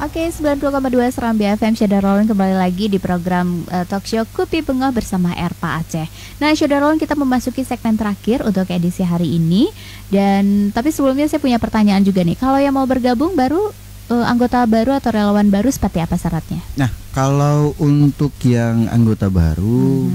Oke, 90,2 Serambi FM, Syederolun kembali lagi di program talk show Kupi Pengoh bersama Erpa Aceh. Nah, Syederolun, kita memasuki segmen terakhir untuk edisi hari ini. Dan tapi sebelumnya saya punya pertanyaan juga nih. Kalau yang mau bergabung baru, anggota baru atau relawan baru seperti apa syaratnya? Nah, kalau untuk yang anggota baru,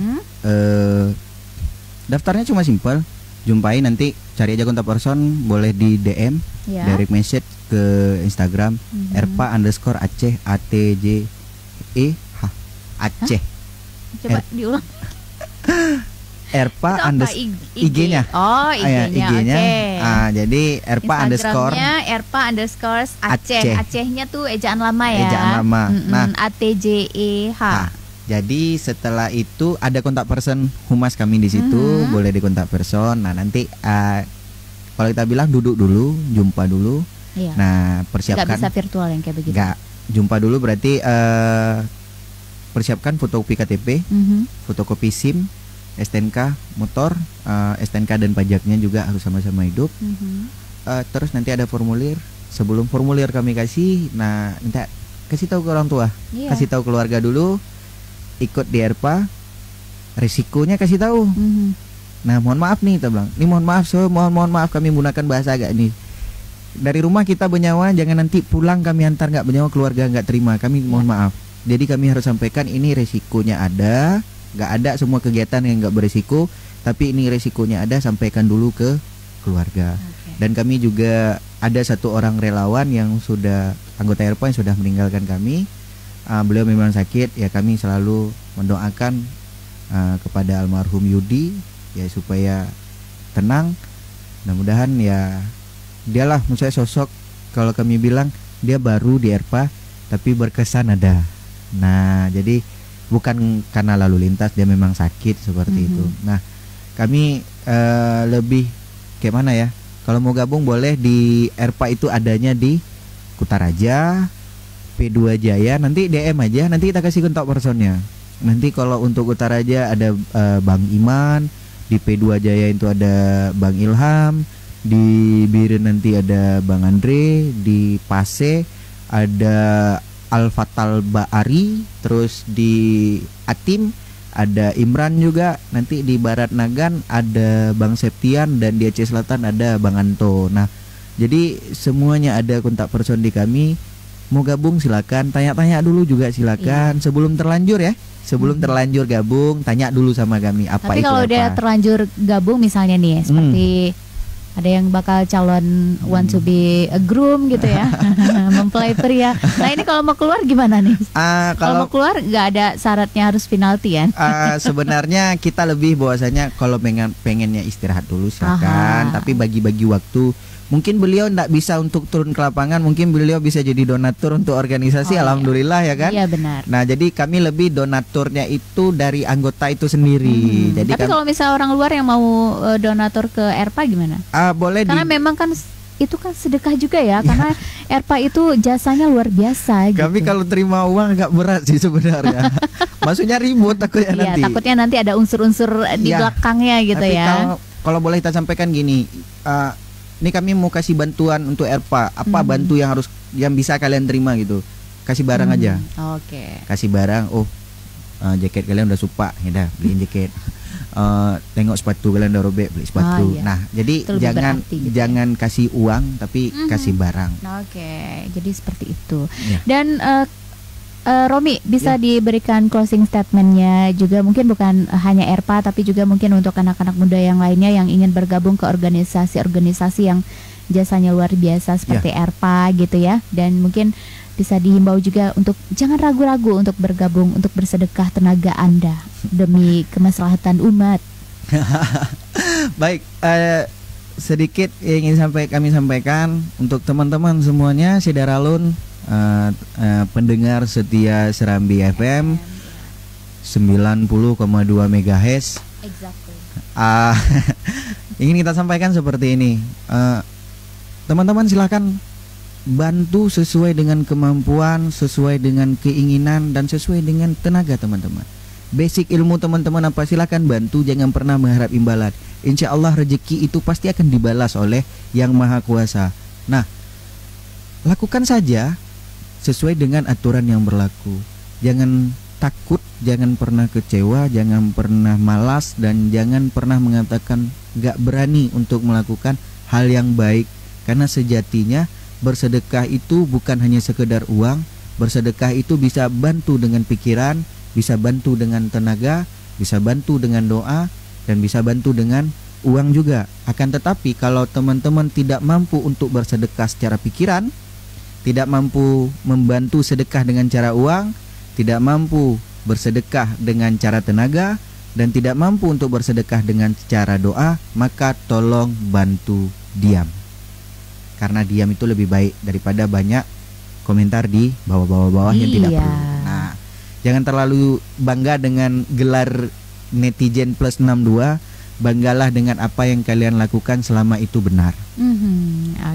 daftarnya cuma simpel. Jumpai nanti, cari aja kontak person, boleh di DM, direct message ke Instagram erpa_aceh ATJEH Aceh. Coba diulang. Erpa IG-nya. Oh, IG-nya. Okay. Jadi erpa_. Instagramnya erpa_Aceh. Acehnya tuh ejaan lama ya. Ejaan lama. Nah, ATJEH. Jadi setelah itu ada kontak person humas kami di situ, boleh di kontak person. Nah, nanti kalau kita bilang duduk dulu, jumpa dulu. Iya. Nah, persiapkan. Nggak bisa virtual yang kayak begitu. Nggak, jumpa dulu berarti persiapkan fotokopi KTP, fotokopi SIM, STNK motor, STNK dan pajaknya juga harus sama-sama hidup. Terus nanti ada formulir. Sebelum formulir kami kasih, nah minta kasih tahu ke orang tua, kasih tahu keluarga dulu, ikut di ERPA, risikonya kasih tahu. Nah, mohon maaf nih, kita bilang, ini mohon maaf, mohon maaf kami menggunakan bahasa agak nih. Dari rumah kita bernyawa, jangan nanti pulang kami antar nggak bernyawa, keluarga nggak terima, kami mohon maaf. Jadi kami harus sampaikan ini resikonya ada, nggak ada semua kegiatan yang nggak beresiko, tapi ini resikonya ada, sampaikan dulu ke keluarga. Dan kami juga ada satu orang relawan yang sudah anggota ERPA yang sudah meninggalkan kami. Beliau memang sakit, ya kami selalu mendoakan kepada almarhum Yudi ya supaya tenang. Mudah-mudahan ya dialah menurut saya sosok, kalau kami bilang dia baru di ERPA tapi berkesan ada. Nah, jadi bukan karena lalu lintas, dia memang sakit seperti itu. Nah, kami lebih kayak mana ya? Kalau mau gabung boleh di ERPA itu adanya di Kutaraja, P2 Jaya, nanti DM aja, nanti kita kasih kontak personnya. Nanti kalau untuk Kutaraja ada Bang Iman, di P2 Jaya itu ada Bang Ilham, di Biren nanti ada Bang Andre, di Pase ada Al-Fatal Ba'ari, terus di Atim ada Imran juga, nanti di Barat Nagan ada Bang Septian, dan di Aceh Selatan ada Bang Anto. Nah, jadi semuanya ada kontak person di kami. Mau gabung silakan, tanya-tanya dulu juga silakan. Sebelum terlanjur ya, sebelum terlanjur gabung, tanya dulu sama kami apa tapi itu. Tapi kalau udah terlanjur gabung misalnya nih, seperti ada yang bakal calon want to be a groom gitu ya, mempelai pria. Nah, ini kalau mau keluar gimana nih? Kalau mau keluar nggak ada syaratnya harus penalti kan? Sebenarnya kita lebih bahwasanya kalau pengennya istirahat dulu silakan, tapi bagi-bagi waktu. Mungkin beliau tidak bisa untuk turun ke lapangan, mungkin beliau bisa jadi donatur untuk organisasi. Alhamdulillah ya kan? Iya, benar. Nah, jadi kami lebih donaturnya itu dari anggota itu sendiri. Jadi tapi kalau misalnya orang luar yang mau donatur ke ERPA gimana? Boleh. Karena memang kan itu kan sedekah juga ya, karena ERPA itu jasanya luar biasa. Kami gitu. kalau terima uang agak berat sih sebenarnya. Maksudnya ribut takutnya nanti. Iya, takutnya nanti ada unsur-unsur di belakangnya gitu. Tapi ya. Kalau boleh kita sampaikan gini. Ini kami mau kasih bantuan untuk ERPA. Apa bantu yang bisa kalian terima gitu? Kasih barang aja. Oke. Kasih barang. Jaket kalian udah suka, ya dah beliin jaket. Tengok sepatu kalian udah robek, beli sepatu. Nah, jadi jangan kasih uang, tapi kasih barang. Oke. Jadi seperti itu. Dan Romi bisa diberikan closing statementnya juga, mungkin bukan hanya ERPA tapi juga mungkin untuk anak-anak muda yang lainnya yang ingin bergabung ke organisasi-organisasi yang jasanya luar biasa seperti ERPA gitu ya, dan mungkin bisa dihimbau juga untuk jangan ragu-ragu untuk bergabung, untuk bersedekah tenaga Anda demi kemaslahatan umat. Baik, sedikit yang ingin kami sampaikan untuk teman-teman semuanya, Syederalun, pendengar setia Serambi FM 90,2 MHz. Exactly. Ingin kita sampaikan seperti ini. Teman-teman silakan bantu sesuai dengan kemampuan, sesuai dengan keinginan, dan sesuai dengan tenaga teman-teman. Basic ilmu teman-teman apa, silakan bantu, jangan pernah mengharap imbalan. Insya Allah rezeki itu pasti akan dibalas oleh Yang Maha Kuasa. Nah, lakukan saja sesuai dengan aturan yang berlaku. Jangan takut, jangan pernah kecewa, jangan pernah malas, dan jangan pernah mengatakan gak berani untuk melakukan hal yang baik. Karena sejatinya bersedekah itu bukan hanya sekedar uang. Bersedekah itu bisa bantu dengan pikiran, bisa bantu dengan tenaga, bisa bantu dengan doa, dan bisa bantu dengan uang juga. Akan tetapi kalau teman-teman tidak mampu untuk bersedekah secara pikiran, tidak mampu membantu sedekah dengan cara uang, tidak mampu bersedekah dengan cara tenaga, dan tidak mampu untuk bersedekah dengan cara doa, maka tolong bantu diam. Karena diam itu lebih baik daripada banyak komentar di bawah-bawah yang tidak perlu. Nah, jangan terlalu bangga dengan gelar netizen plus 62. Banggalah dengan apa yang kalian lakukan selama itu benar.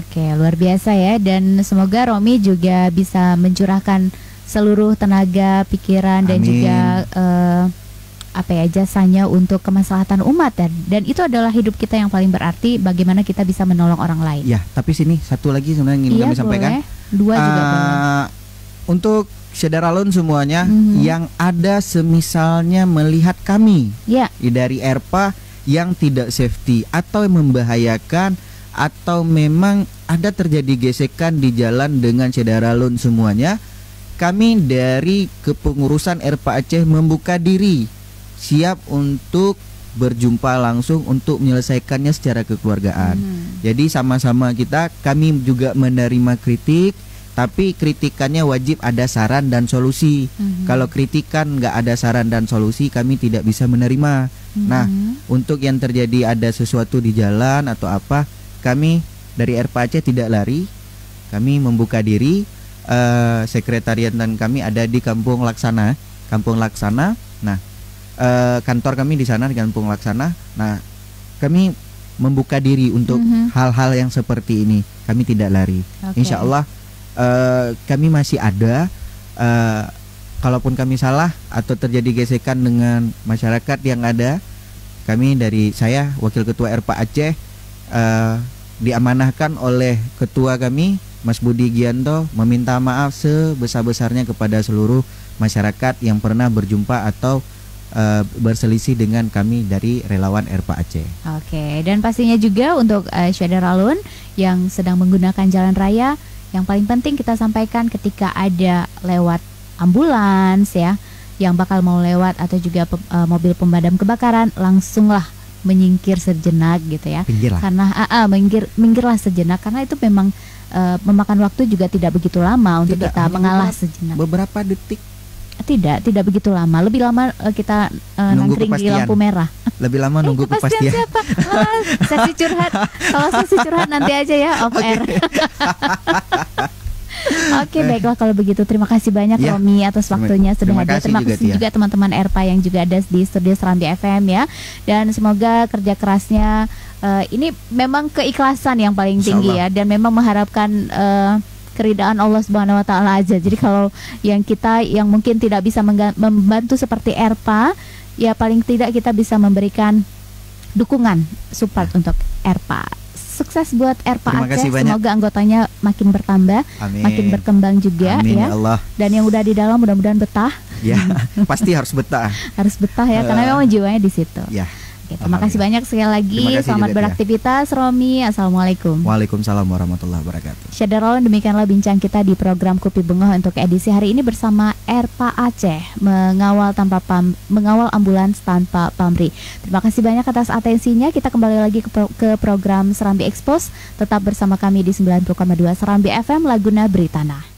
Oke, luar biasa ya. Dan semoga Romi juga bisa mencurahkan seluruh tenaga, pikiran, dan juga jasanya untuk kemaslahatan umat, dan itu adalah hidup kita yang paling berarti. Bagaimana kita bisa menolong orang lain. Ya, tapi sini satu lagi sebenarnya ingin kami sampaikan. Dua juga boleh. Untuk Syederalun semuanya yang ada semisalnya melihat kami dari ERPA yang tidak safety atau membahayakan, atau memang ada terjadi gesekan di jalan dengan Syederalun semuanya, kami dari kepengurusan ERPA Aceh membuka diri, siap untuk berjumpa langsung untuk menyelesaikannya secara kekeluargaan. Jadi sama-sama kami juga menerima kritik, tapi kritikannya wajib ada saran dan solusi. Kalau kritikan nggak ada saran dan solusi, kami tidak bisa menerima. Nah, untuk yang terjadi ada sesuatu di jalan atau apa, kami dari ERPA Aceh tidak lari, kami membuka diri. Sekretariat dan kami ada di Kampung Laksana. Nah, kantor kami di sana di Kampung Laksana. Nah, kami membuka diri untuk hal-hal yang seperti ini. Kami tidak lari. Insya Allah kami masih ada. Kalaupun kami salah atau terjadi gesekan dengan masyarakat yang ada, kami dari saya Wakil Ketua ERPA Aceh diamanahkan oleh Ketua kami Mas Budi Gianto meminta maaf sebesar-besarnya kepada seluruh masyarakat yang pernah berjumpa atau berselisih dengan kami dari relawan ERPA Aceh. Oke, dan pastinya juga untuk Syederalun yang sedang menggunakan jalan raya, yang paling penting kita sampaikan ketika ada lewat ambulans yang bakal mau lewat, atau juga mobil pemadam kebakaran, langsunglah menyingkir sejenak gitu ya. Pinggirlah. Karena minggirlah sejenak, karena itu memang memakan waktu juga tidak begitu lama untuk kita mengalah sejenak. Beberapa detik. Tidak begitu lama. Lebih lama kita nangkring di lampu merah. Lebih lama nunggu kepastian. Siapa? Sesi curhat. Kalau sesi curhat nanti aja ya, off air. Oke, baiklah kalau begitu. Terima kasih banyak Romi atas waktunya sudah hadir. Terima kasih juga teman-teman ERPA yang juga ada di studio Serambi FM ya. Dan semoga kerja kerasnya ini memang keikhlasan yang paling tinggi ya, dan memang mengharapkan keridaan Allah Subhanahu wa taala aja. Jadi kalau yang mungkin tidak bisa membantu seperti ERPA, ya paling tidak kita bisa memberikan dukungan support untuk ERPA. Sukses buat ERPA Aceh, semoga anggotanya makin bertambah, makin berkembang juga. Amin, ya Allah. Dan yang udah di dalam mudah-mudahan betah. Ya, pasti harus betah. Harus betah ya, karena memang jiwanya di situ. Ya. Oke, terima kasih banyak sekali lagi. Selamat beraktivitas Romi. Assalamualaikum. Waalaikumsalam warahmatullahi wabarakatuh. Syederalun, demikianlah bincang kita di program Kopi Bengah untuk edisi hari ini bersama ERPA Aceh, mengawal ambulans tanpa pamrih. Terima kasih banyak atas atensinya. Kita kembali lagi ke program Serambi Expose. Tetap bersama kami di 90,2 Serambi FM Laguna Britana.